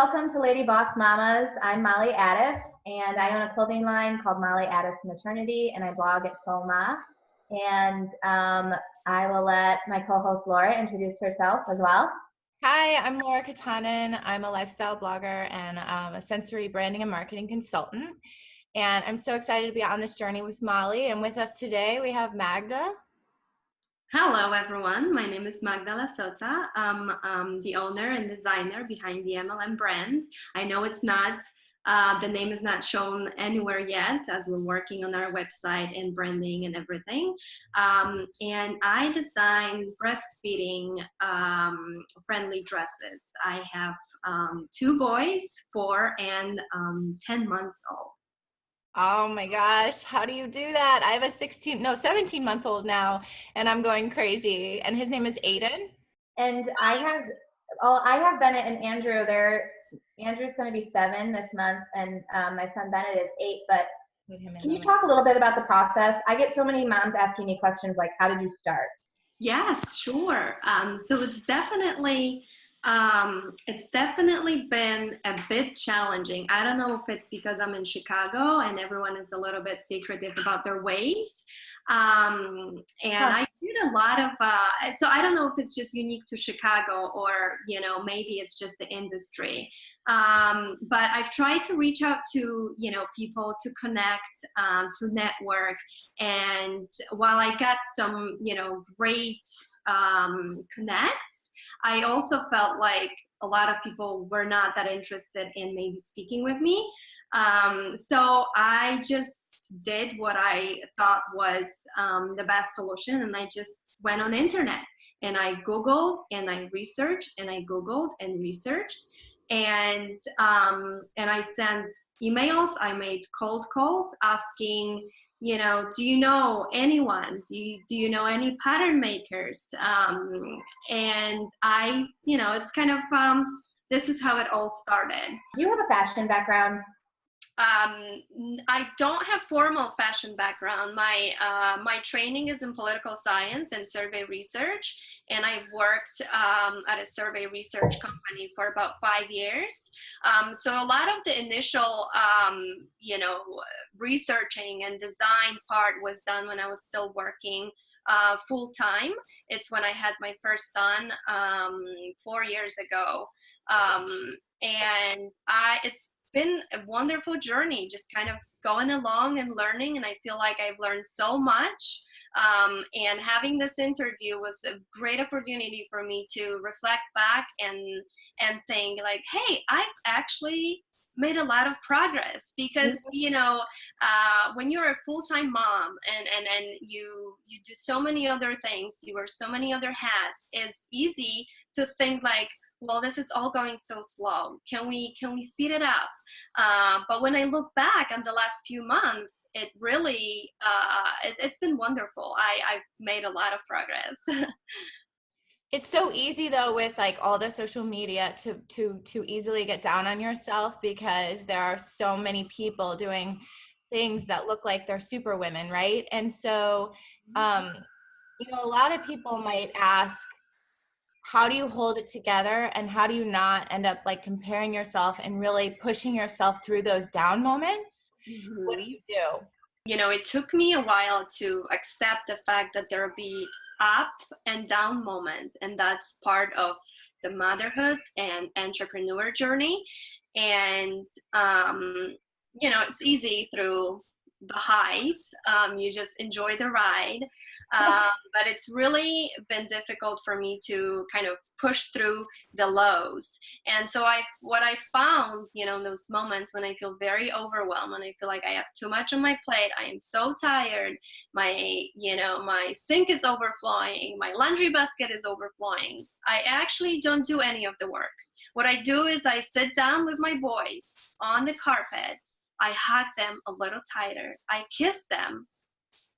welcome to Lady Boss Mamas. I'm Molly Ades, and I own a clothing line called Molly Ades Maternity, and I blog at Solma. And I will let my co-host Laura introduce herself as well. Hi, I'm Laura Kyttanen. I'm a lifestyle blogger and a sensory branding and marketing consultant. And I'm so excited to be on this journey with Molly. And with us today, we have Magda. Hello, everyone. My name is Magda Lasota. I'm the owner and designer behind the MLM Brand. I know it's not, the name is not shown anywhere yet as we're working on our website and branding and everything. And I design breastfeeding friendly dresses. I have 2 boys, 4 and 10 months old. Oh my gosh, how do you do that? I have a 17-month-old now, and I'm going crazy. And his name is Ades. And I have Bennett and Andrew. Andrew's going to be 7 this month, and my son Bennett is 8. But can you talk a little bit about the process? I get so many moms asking me questions like, "How did you start?" Yes, sure. So it's definitely been a bit challenging. I don't know if it's because I'm in Chicago and everyone is a little bit secretive about their ways. And I did a lot of, so I don't know if it's just unique to Chicago or, maybe it's just the industry. But I've tried to reach out to, people to connect, to network. And while I got some, great connects, I also felt like a lot of people were not that interested in maybe speaking with me. So I just did what I thought was the best solution, and I just went on the internet and I Googled and I researched and I Googled and researched, and I sent emails. I made cold calls asking, do you know anyone? Do you know any pattern makers? And I, it's kind of, this is how it all started. Do you have a fashion background? I don't have formal fashion background. My training is in political science and survey research, and I worked at a survey research company for about 5 years. So a lot of the initial, researching and design part was done when I was still working full time. It's when I had my first son 4 years ago, and it's been a wonderful journey, just kind of going along and learning, and I feel like I've learned so much, and having this interview was a great opportunity for me to reflect back and think like, hey, I've actually made a lot of progress, because when you're a full-time mom and you do so many other things, you wear so many other hats, it's easy to think like, well, this is all going so slow. Can we speed it up? But when I look back on the last few months, it really, it's been wonderful. I've made a lot of progress. It's so easy though with like all the social media to easily get down on yourself, because there are so many people doing things that look like they're super women, right? And so, a lot of people might ask, how do you hold it together, and how do you not end up like comparing yourself and really pushing yourself through those down moments? Mm-hmm. What do you do? It took me a while to accept the fact that there'll be up and down moments, and that's part of the motherhood and entrepreneur journey. And it's easy through the highs. You just enjoy the ride. But it's really been difficult for me to kind of push through the lows. And so what I found, in those moments when I feel very overwhelmed, when I feel like I have too much on my plate, I am so tired, my sink is overflowing, my laundry basket is overflowing, I actually don't do any of the work. What I do is I sit down with my boys on the carpet, I hug them a little tighter, I kiss them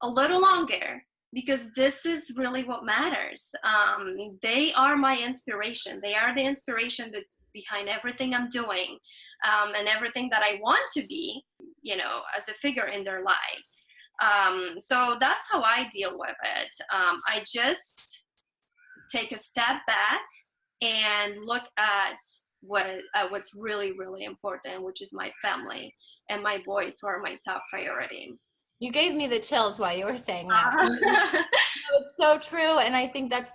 a little longer, because this is really what matters. They are my inspiration. They are the inspiration behind everything I'm doing, and everything that I want to be, as a figure in their lives. So that's how I deal with it. I just take a step back and look at what's really, really important, which is my family and my boys, who are my top priority. You gave me the chills while you were saying that. It's so true, and I think that's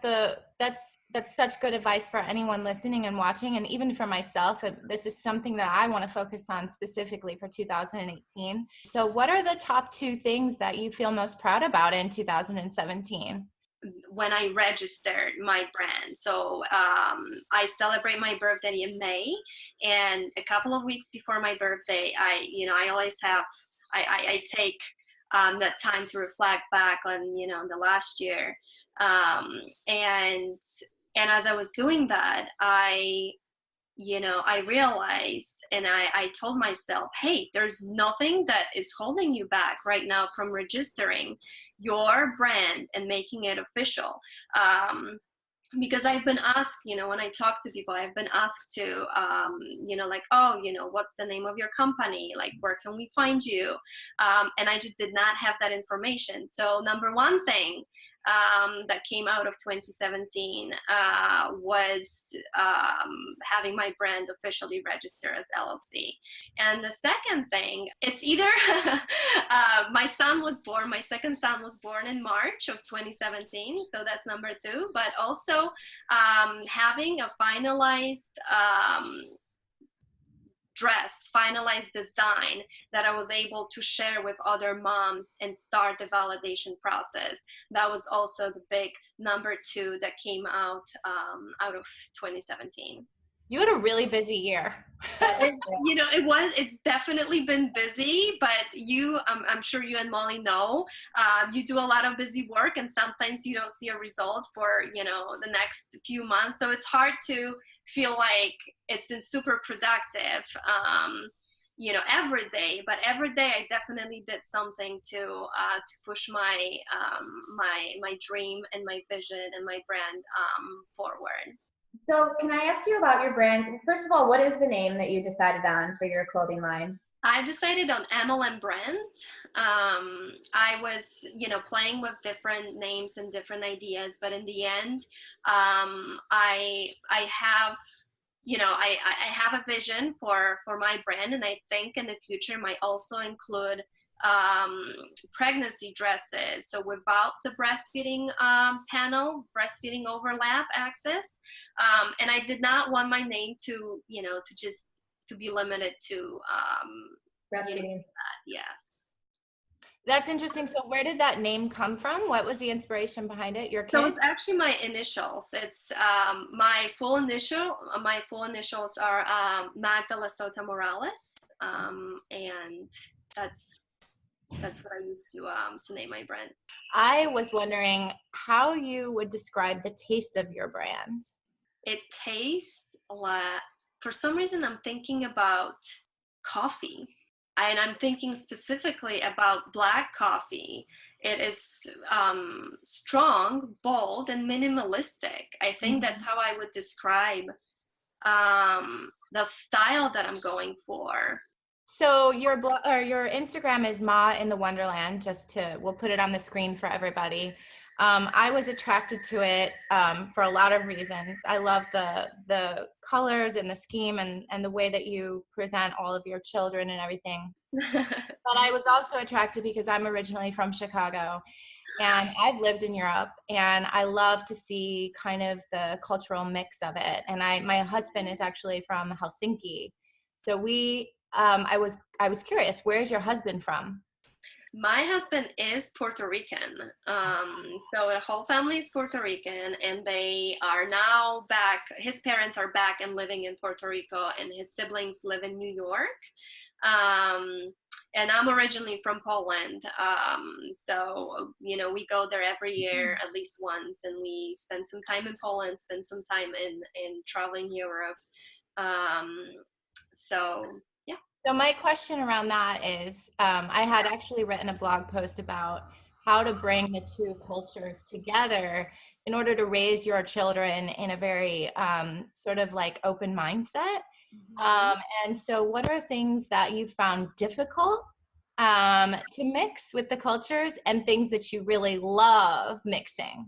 such good advice for anyone listening and watching, and even for myself. This is something that I want to focus on specifically for 2018. So what are the top 2 things that you feel most proud about in 2017? When I registered my brand. So I celebrate my birthday in May, and a couple of weeks before my birthday, I always have, I take that time to reflect back on, the last year. And as I was doing that, I realized, and I told myself, hey, there's nothing that is holding you back right now from registering your brand and making it official. Because I've been asked, when I talk to people, I've been asked to, like, oh, what's the name of your company? Like, where can we find you? And I just did not have that information. So number one thing that came out of 2017 was having my brand officially registered as LLC. And the second thing, it's either my second son was born in March of 2017, so that's number 2, but also having a finalized finalized design that I was able to share with other moms and start the validation process. That was also the big number 2 that came out of 2017. You had a really busy year. It's definitely been busy, but I'm sure you and Molly know, you do a lot of busy work, and sometimes you don't see a result for, the next few months. So it's hard to feel like it's been super productive, every day, but every day I definitely did something to push my dream and my vision and my brand forward. So can I ask you about your brand? First of all, what is the name that you decided on for your clothing line? I decided on MLM Brand. I was, playing with different names and different ideas, but in the end, I have, I have a vision for my brand, and I think in the future might also include pregnancy dresses. So without the breastfeeding panel, breastfeeding overlap access, and I did not want my name to, to be limited to breastfeeding. Yes. That's interesting. So where did that name come from? What was the inspiration behind it? Your kids? So it's actually my initials. It's my full initials are Magda Lasota Morales, and that's what I used to name my brand. I was wondering how you would describe the taste of your brand. It tastes like, for some reason, I'm thinking about coffee. And I'm thinking specifically about black coffee. It is strong, bold, and minimalistic. I think that's how I would describe the style that I'm going for. So your Instagram is Ma in the Wonderland. We'll put it on the screen for everybody. I was attracted to it for a lot of reasons. I love the colors and the scheme and the way that you present all of your children and everything. But I was also attracted because I'm originally from Chicago, and I've lived in Europe, and I love to see kind of the cultural mix of it. And my husband is actually from Helsinki, so I was curious, where's your husband from? My husband is Puerto Rican. So the whole family is Puerto Rican, and they are now back. His parents are back and living in Puerto Rico, and his siblings live in New York. And I'm originally from Poland. So, we go there every year at least once, and we spend some time in Poland, spend some time in traveling Europe. So my question around that is, I had actually written a blog post about how to bring the two cultures together in order to raise your children in a very sort of like open mindset. And so what are things that you found difficult to mix with the cultures, and things that you really love mixing?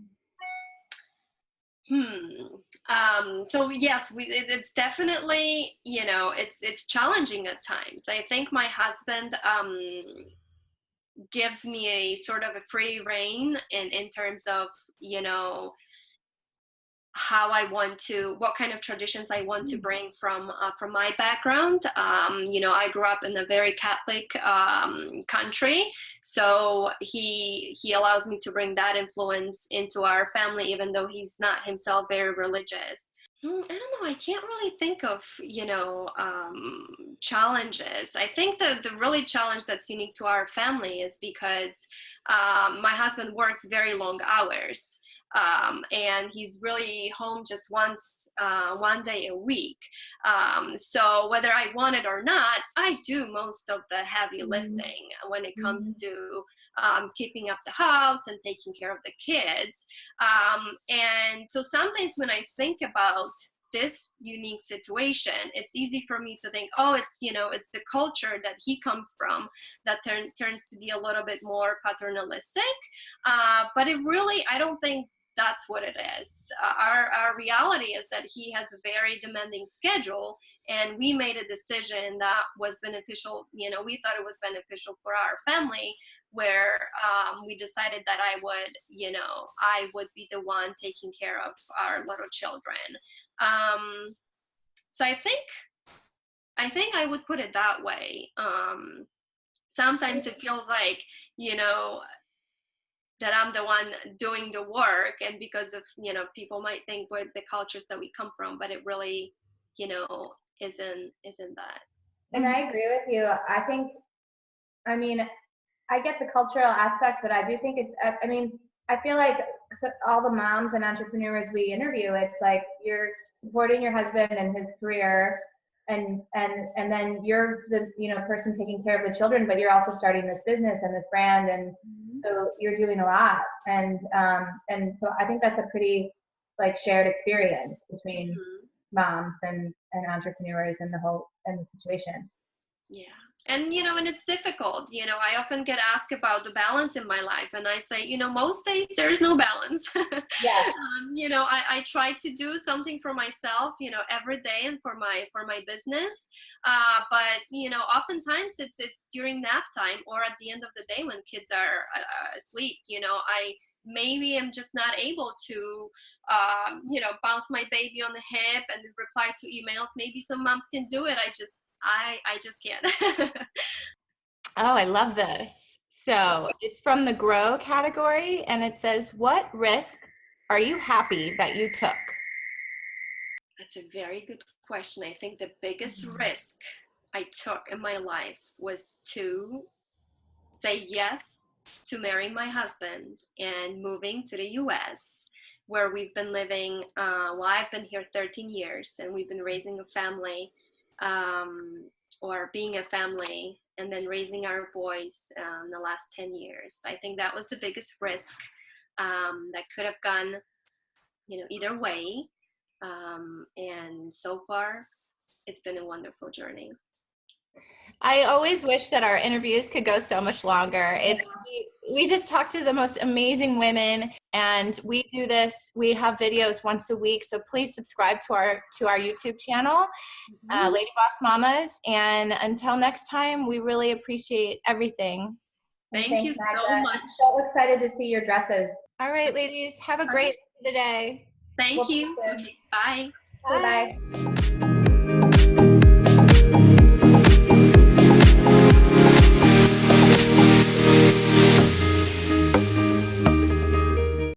So yes, it's definitely, it's challenging at times. I think my husband gives me a sort of a free rein in terms of, how I want to, what kind of traditions I want to bring from my background. I grew up in a very Catholic country, so he allows me to bring that influence into our family, even though he's not himself very religious. I don't know. I can't really think of, challenges. I think the really challenge that's unique to our family is because my husband works very long hours. And he's really home just one day a week. So whether I want it or not, I do most of the heavy lifting when it comes to keeping up the house and taking care of the kids. And so sometimes when I think about this unique situation, it's easy for me to think, oh, it's the culture that he comes from that turns to be a little bit more paternalistic. But it really, I don't think that's what it is. Our reality is that he has a very demanding schedule, and we made a decision that was beneficial. We thought it was beneficial for our family, where we decided that I would be the one taking care of our little children. So I think I would put it that way. Sometimes it feels like, that I'm the one doing the work, and because of, people might think with the cultures that we come from, but it really, isn't that. And I agree with you. I get the cultural aspect, but I do think I feel like all the moms and entrepreneurs we interview, it's like you're supporting your husband and his career, and then you're the person taking care of the children, but you're also starting this business and this brand, and so you're doing a lot, and so I think that's a pretty shared experience between moms and entrepreneurs and the situation. Yeah. And, and it's difficult. I often get asked about the balance in my life, and I say, most days there is no balance. Yeah. I try to do something for myself, every day, and for my business. But, oftentimes it's during nap time or at the end of the day when kids are asleep. Maybe I'm just not able to, bounce my baby on the hip and reply to emails. Maybe some moms can do it. I just can't. Oh, I love this. So it's from the grow category, and it says, what risk are you happy that you took? That's a very good question. I think the biggest risk I took in my life was to say yes to marrying my husband and moving to the US, where we've been living, I've been here 13 years, and we've been raising a family, or being a family, and then raising our boys the last 10 years. I think that was the biggest risk that could have gone, either way. And so far, it's been a wonderful journey. I always wish that our interviews could go so much longer. We just talk to the most amazing women, and we do this. We have videos once a week, so please subscribe to our YouTube channel, Lady Boss Mamas. And until next time, we really appreciate everything. Thank you Magda. so much. I'm so excited to see your dresses. All right, ladies, have a great day. Thank you. Okay, bye. Bye.